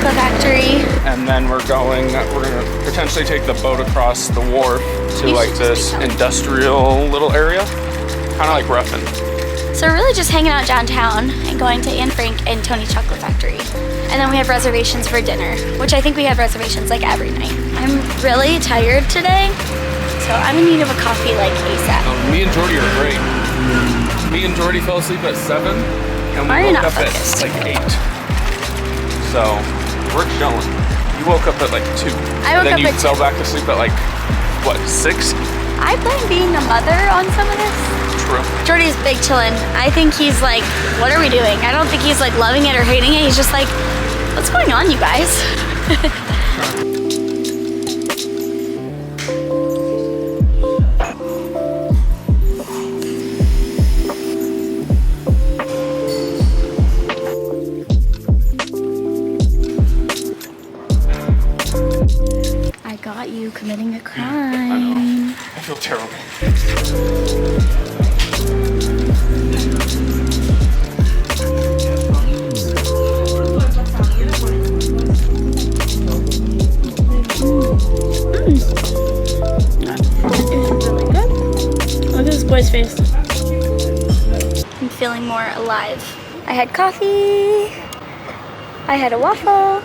chocolate factory. And then we're gonna potentially take the boat across the wharf to like this industrial little area, kind of like Ruffin. So we're really just hanging out downtown and going to Anne Frank and Tony's Chocolate Factory. And then we have reservations for dinner, which I think we have reservations like every night. I'm really tired today, so I'm in need of a coffee like ASAP. Me and Jordy are great. Me and Jordy fell asleep at 7, and we woke up at like 8. So we're chilling. You woke up at like 2. I woke up and then you at fell back asleep at like, what, 6? I blame being a mother on some of this. True. Jordy's big chillin'. I think he's like, what are we doing? I don't think he's like loving it or hating it. He's just like, what's going on, you guys? I got you committing a crime. I know. I feel terrible. Look at this boy's face. I'm feeling more alive. I had coffee. I had a waffle.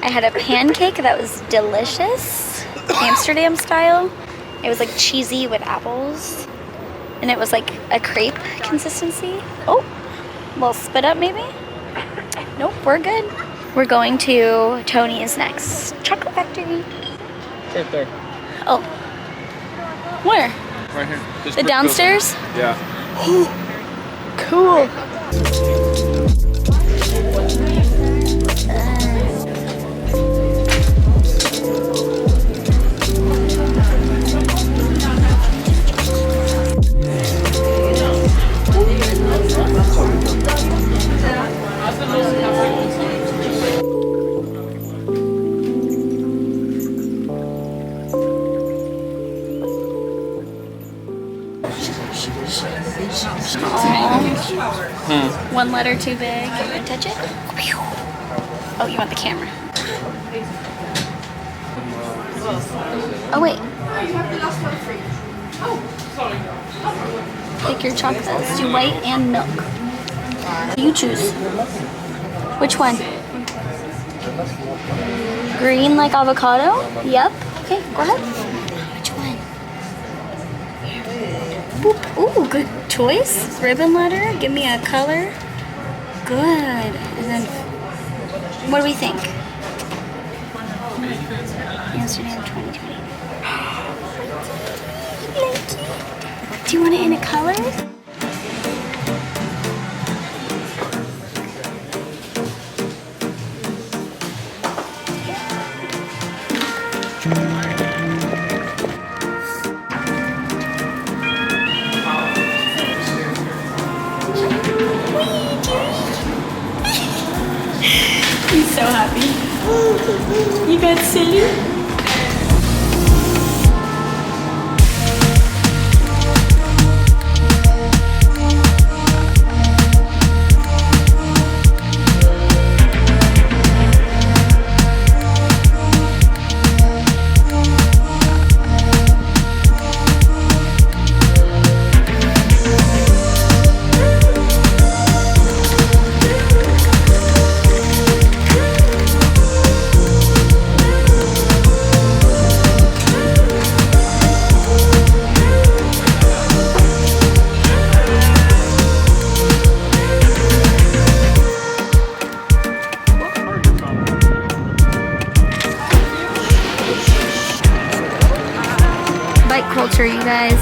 I had a pancake that was delicious, Amsterdam style. It was like cheesy with apples. And it was like a crepe consistency. Oh, a little spit up maybe? Nope, we're good. We're going to Tony's next. Chocolate factory. Right there. Oh. Where? Right here. This The downstairs? building. Yeah. Cool. One letter too big. Touch it. Oh, you want the camera. Oh, wait. Pick your chocolates. Do white and milk. You choose. Which one? Green like avocado? Yep. Okay, go ahead. Which one? Ooh, good choice. Ribbon letter. Give me a color. Good. And then, what do we think? Amsterdam 2020. Do you want it in a color? He's so happy. You got silly? Bike culture, you guys.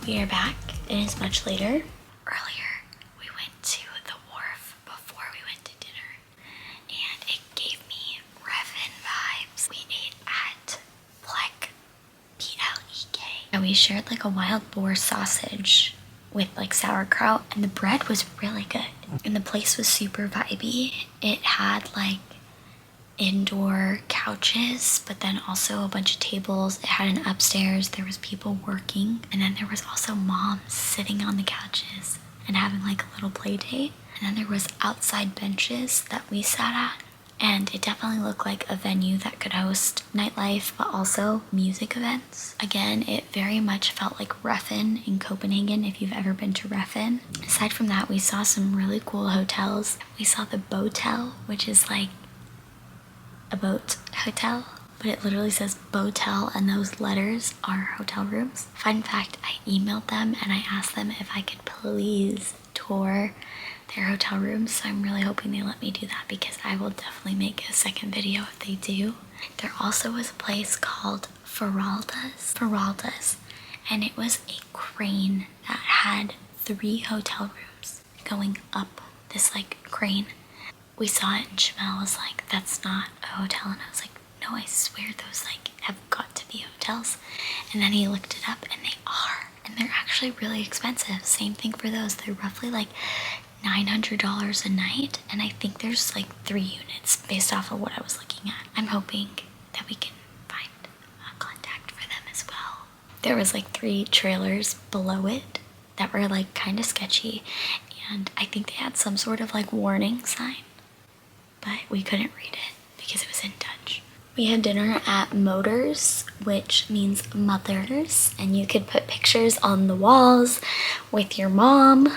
We are back. It is much later. Earlier, we went to the wharf before we went to dinner, and it gave me Revan vibes. We ate at Plek, P-L-E-K. And we shared like a wild boar sausage with like sauerkraut, and the bread was really good. And the place was super vibey. It had like indoor couches, but then also a bunch of tables. It had an upstairs, there was people working, and then there was also moms sitting on the couches and having like a little play date. And then there was outside benches that we sat at, and it definitely looked like a venue that could host nightlife, but also music events. Again, it very much felt like Refn in Copenhagen, if you've ever been to Refn. Aside from that, we saw some really cool hotels. We saw the Botel, which is like a boat hotel, but it literally says Botel, and those letters are hotel rooms. Fun fact, I emailed them and I asked them if I could please tour their hotel rooms, so I'm really hoping they let me do that, because I will definitely make a second video if they do. There also was a place called Feraldas, and it was a crane that had 3 hotel rooms going up this like crane. We saw it and Jamel was like, that's not a hotel, and I was like, no, I swear those like have got to be hotels. And then he looked it up and they are, and they're actually really expensive. Same thing for those, they're roughly like $900 a night, and I think there's like 3 units based off of what I was looking at. I'm hoping that we can find a contact for them as well. There was like 3 trailers below it that were like kind of sketchy, and I think they had some sort of like warning sign, but we couldn't read it because it was in Dutch. We had dinner at Motors, which means mothers, and you could put pictures on the walls with your mom.